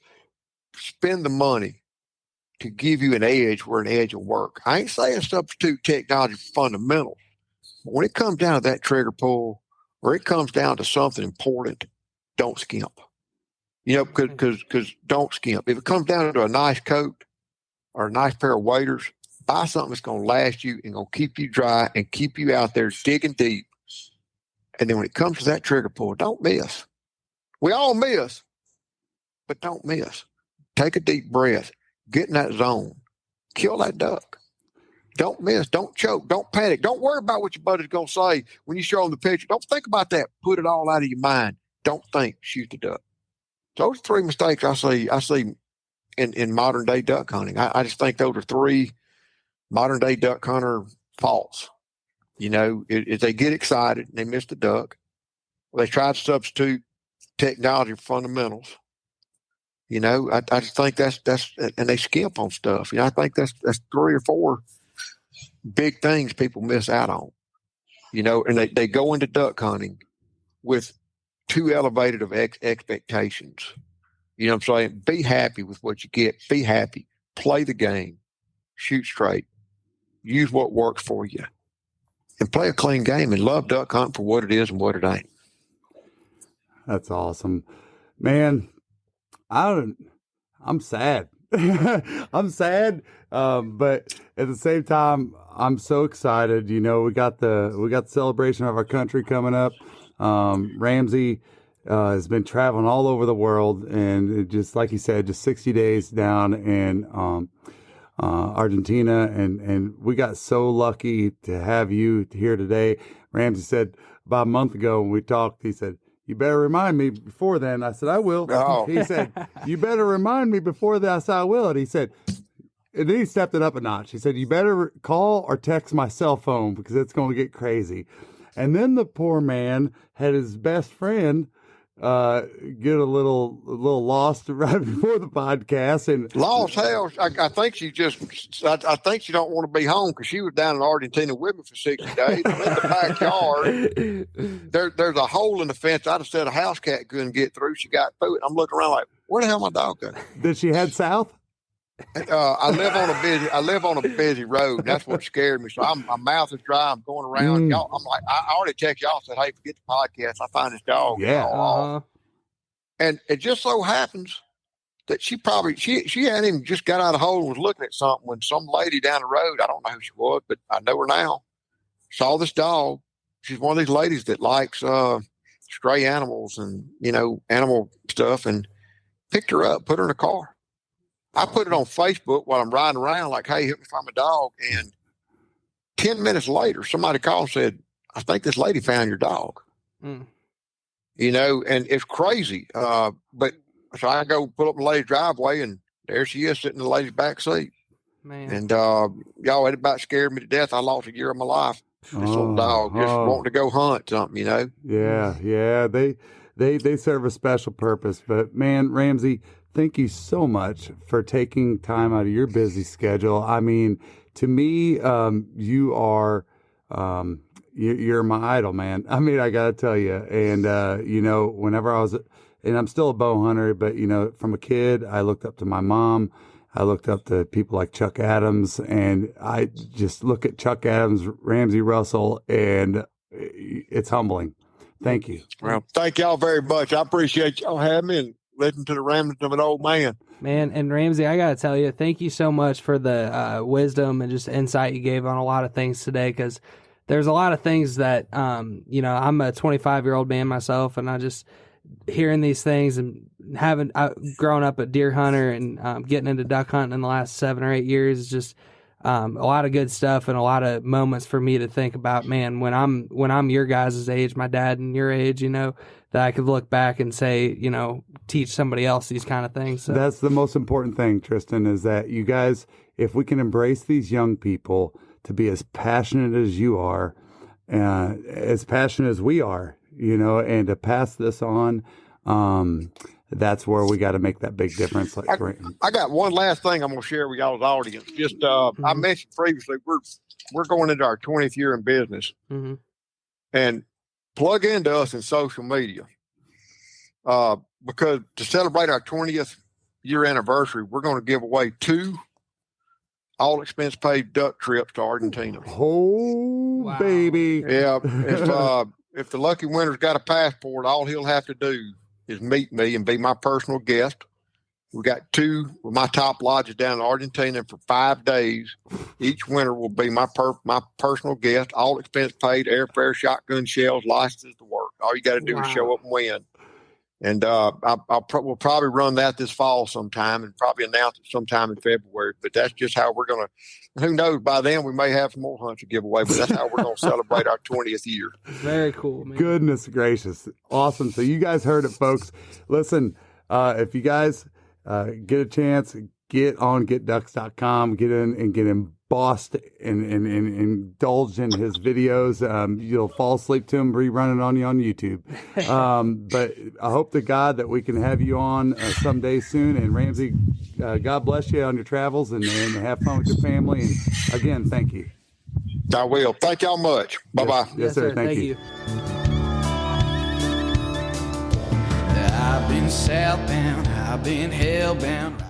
Spend the money to give you an edge where an edge will work. I ain't saying substitute technology for fundamentals. But when it comes down to that trigger pull, or it comes down to something important, don't skimp. You know, because don't skimp. If it comes down to a nice coat or a nice pair of waders, buy something that's going to last you and going to keep you dry and keep you out there digging deep. And then when it comes to that trigger pull, don't miss. We all miss, but don't miss. Take a deep breath. Get in that zone. Kill that duck. Don't miss. Don't choke. Don't panic. Don't worry about what your buddy's going to say when you show them the picture. Don't think about that. Put it all out of your mind. Don't think. Shoot the duck. Those are 3 mistakes I see in modern day duck hunting. I just think those are 3 modern day duck hunter faults. You know, if they get excited and they miss the duck, they try to substitute technology for fundamentals. You know, I just think that's and they skimp on stuff. You know, I think that's 3 or 4 big things people miss out on. You know, and they go into duck hunting with too elevated of expectations. You know what I'm saying? Be happy with what you get. Be happy. Play the game. Shoot straight. Use what works for you. And play a clean game and love duck hunting for what it is and what it ain't. That's awesome. Man, I'm sad. I'm sad. But at the same time, I'm so excited. You know, we got the celebration of our country coming up. Ramsey has been traveling all over the world, and it just like you said, just 60 days down in Argentina, and we got so lucky to have you here today. Ramsey said about a month ago when we talked, he said, "You better remind me before then." I said, "I will." Oh. He said, "You better remind me before that." I said, "I will." And he said, and then he stepped it up a notch. He said, "You better call or text my cell phone because it's going to get crazy." And then the poor man had his best friend get a little lost right before the podcast, and Lost hell. I think she I think she don't want to be home because she was down in Argentina with me for 60 days. I'm in the backyard. There's a hole in the fence. I'd have said a house cat couldn't get through. She got through it. I'm looking around like, where the hell my dog go? Did she head south? I live on a busy road. That's what scared me. So my mouth is dry. I'm going around. Y'all, I'm like, I already text y'all, said, "Hey, forget the podcast. I find this dog." Yeah. And it just so happens that she hadn't even just got out of the hole and was looking at something when some lady down the road, I don't know who she was, but I know her now, saw this dog. She's one of these ladies that likes stray animals and, you know, animal stuff, and picked her up, put her in a car. I put it on Facebook while I'm riding around like, "Hey, help me find my dog." And 10 minutes later, somebody called and said, "I think this lady found your dog." You know, and it's crazy. But so I go pull up my lady's driveway, and there she is sitting in the lady's back seat. Man. And y'all, it about scared me to death. I lost a year of my life. This little dog just wanting to go hunt something, you know? Yeah. They serve a special purpose. But man, Ramsey, thank you so much for taking time out of your busy schedule. I mean, to me, you are, you're my idol, man. I mean, I gotta tell you. And, you know, whenever I was, and I'm still a bow hunter, but you know, from a kid, I looked up to my mom. I looked up to people like Chuck Adams, and I just look at Chuck Adams, Ramsey Russell, and it's humbling. Thank you. Well, thank y'all very much. I appreciate y'all having me and listening to the ramblings of an old man. Man, and Ramsey, I got to tell you, thank you so much for the wisdom and just insight you gave on a lot of things today, because there's a lot of things that, you know, I'm a 25-year-old man myself, and I just hearing these things and having grown up a deer hunter and getting into duck hunting in the last 7 or 8 years is just a lot of good stuff and a lot of moments for me to think about, man, when I'm your guys' age, my dad and your age, you know, that I could look back and say, you know, teach somebody else these kind of things. So. That's the most important thing, Tristan, is that you guys, if we can embrace these young people to be as passionate as you are, as passionate as we are, you know, and to pass this on, that's where we got to make that big difference. Like, I got one last thing I'm going to share with y'all's audience. Just I mentioned previously we're going into our 20th year in business, and plug into us in social media because to celebrate our 20th year anniversary, we're going to give away 2 all expense paid duck trips to Argentina. Oh, wow. Baby! Yeah, if the lucky winner's got a passport, all he'll have to do is meet me and be my personal guest. We got 2 of my top lodges down in Argentina for 5 days. Each winner will be my personal guest, all expense paid, airfare, shotgun shells, licenses to work. All you got to do is show up and win. And we'll probably run that this fall sometime and probably announce it sometime in February. But that's just how we're going to, who knows, by then we may have some more hunts to give away, but that's how we're going to celebrate our 20th year. Very cool, man. Goodness gracious. Awesome. So you guys heard it, folks. Listen, if you guys get a chance, get on getducks.com, get in and get embossed and indulge in his videos. You'll fall asleep to him rerunning on you on YouTube. But I hope to God that we can have you on someday soon. And Ramsey, God bless you on your travels and have fun with your family. And again, thank you. I will. Thank y'all much. Bye-bye. Yes, sir. Thank you. I've been southbound, I've been hellbound.